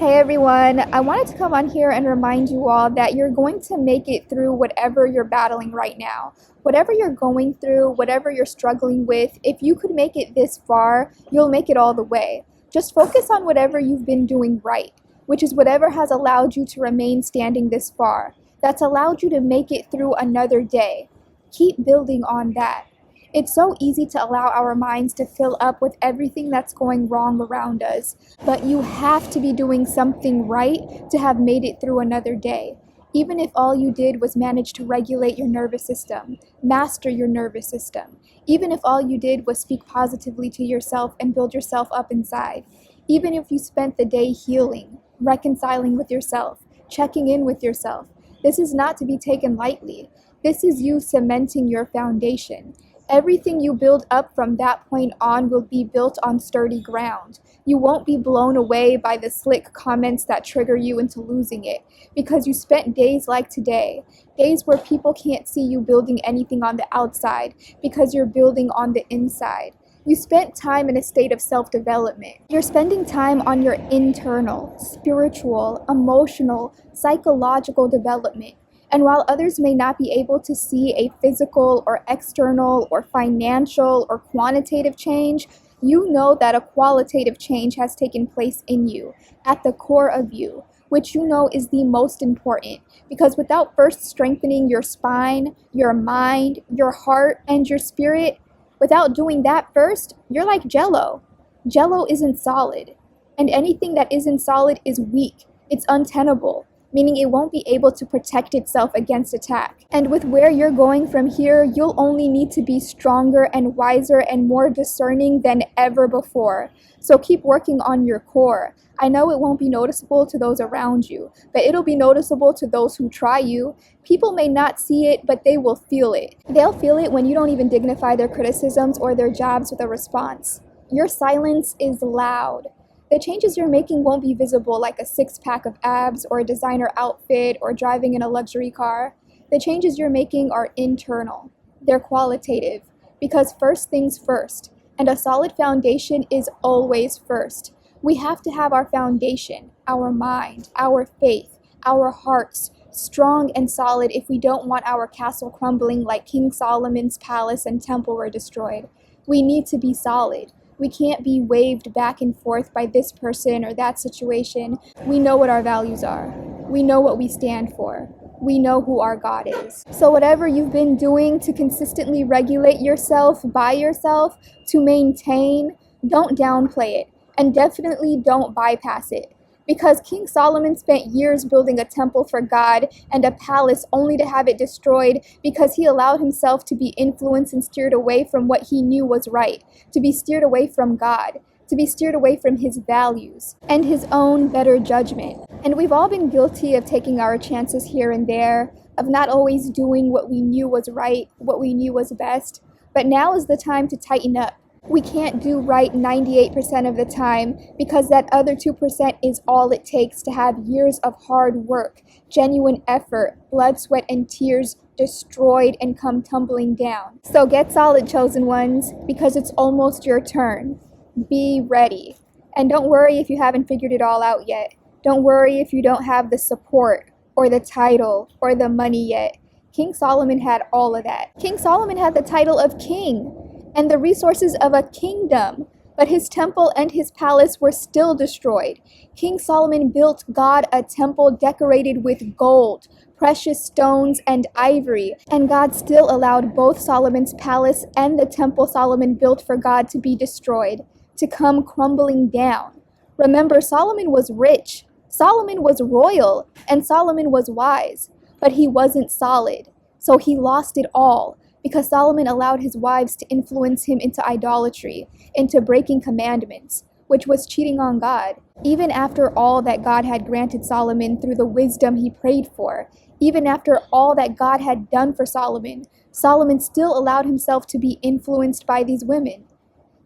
Hey everyone, I wanted to come on here and remind you all that you're going to make it through whatever you're battling right now. Whatever you're going through, whatever you're struggling with, if you could make it this far, you'll make it all the way. Just focus on whatever you've been doing right, which is whatever has allowed you to remain standing this far, that's allowed you to make it through another day. Keep building on that. It's so easy to allow our minds to fill up with everything that's going wrong around us, but you have to be doing something right to have made it through another day. Even if all you did was manage to regulate your nervous system, master your nervous system, even if all you did was speak positively to yourself and build yourself up inside, even if you spent the day healing, reconciling with yourself, checking in with yourself, this is not to be taken lightly. This is you cementing your foundation. Everything you build up from that point on will be built on sturdy ground. You won't be blown away by the slick comments that trigger you into losing it, because you spent days like today, days where people can't see you building anything on the outside because you're building on the inside. You spent time in a state of self-development. You're spending time on your internal, spiritual, emotional, psychological development. And while others may not be able to see a physical or external or financial or quantitative change, you know that a qualitative change has taken place in you, at the core of you, which you know is the most important. Because without first strengthening your spine, your mind, your heart, and your spirit, without doing that first, you're like Jell-O. Jell-O isn't solid. And anything that isn't solid is weak. It's untenable, meaning it won't be able to protect itself against attack. And with where you're going from here, you'll only need to be stronger and wiser and more discerning than ever before. So keep working on your core. I know it won't be noticeable to those around you, but it'll be noticeable to those who try you. People may not see it, but they will feel it. They'll feel it when you don't even dignify their criticisms or their jabs with a response. Your silence is loud. The changes you're making won't be visible like a six-pack of abs or a designer outfit or driving in a luxury car. The changes you're making are internal. They're qualitative, because first things first, and a solid foundation is always first. We have to have our foundation, our mind, our faith, our hearts, strong and solid if we don't want our castle crumbling like King Solomon's palace and temple were destroyed. We need to be solid. We can't be waved back and forth by this person or that situation. We know what our values are. We know what we stand for. We know who our God is. So whatever you've been doing to consistently regulate yourself by yourself, to maintain, don't downplay it. And definitely don't bypass it. Because King Solomon spent years building a temple for God and a palace only to have it destroyed because he allowed himself to be influenced and steered away from what he knew was right, to be steered away from God, to be steered away from his values and his own better judgment. And we've all been guilty of taking our chances here and there, of not always doing what we knew was right, what we knew was best. But now is the time to tighten up. We can't do right 98% of the time because that other 2% is all it takes to have years of hard work, genuine effort, blood, sweat, and tears destroyed and come tumbling down. So get solid, chosen ones, because it's almost your turn. Be ready. And don't worry if you haven't figured it all out yet. Don't worry if you don't have the support or the title or the money yet. King Solomon had all of that. King Solomon had the title of king and the resources of a kingdom, but his temple and his palace were still destroyed. King Solomon built God a temple decorated with gold, precious stones, and ivory, and God still allowed both Solomon's palace and the temple Solomon built for God to be destroyed, to come crumbling down. Remember, Solomon was rich, Solomon was royal, and Solomon was wise, but he wasn't solid, so he lost it all. Because Solomon allowed his wives to influence him into idolatry, into breaking commandments, which was cheating on God. Even after all that God had granted Solomon through the wisdom he prayed for, even after all that God had done for Solomon, Solomon still allowed himself to be influenced by these women.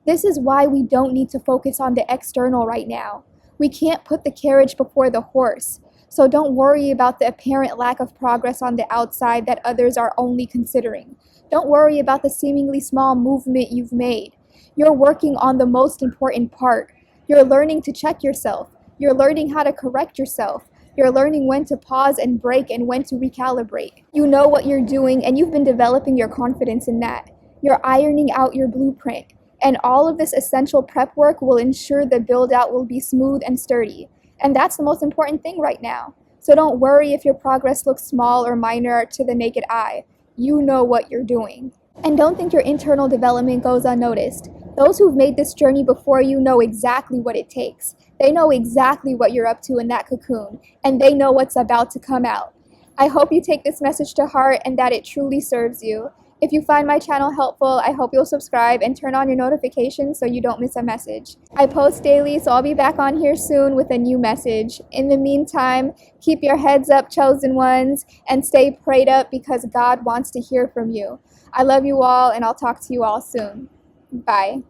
This is why we don't need to focus on the external right now. We can't put the carriage before the horse. So don't worry about the apparent lack of progress on the outside that others are only considering. Don't worry about the seemingly small movement you've made. You're working on the most important part. You're learning to check yourself. You're learning how to correct yourself. You're learning when to pause and break and when to recalibrate. You know what you're doing and you've been developing your confidence in that. You're ironing out your blueprint. And all of this essential prep work will ensure the build out will be smooth and sturdy. And that's the most important thing right now. So don't worry if your progress looks small or minor to the naked eye. You know what you're doing. And don't think your internal development goes unnoticed. Those who've made this journey before you know exactly what it takes. They know exactly what you're up to in that cocoon, and they know what's about to come out. I hope you take this message to heart and that it truly serves you. If you find my channel helpful, I hope you'll subscribe and turn on your notifications so you don't miss a message. I post daily, so I'll be back on here soon with a new message. In the meantime, keep your heads up, chosen ones, and stay prayed up because God wants to hear from you. I love you all, and I'll talk to you all soon. Bye.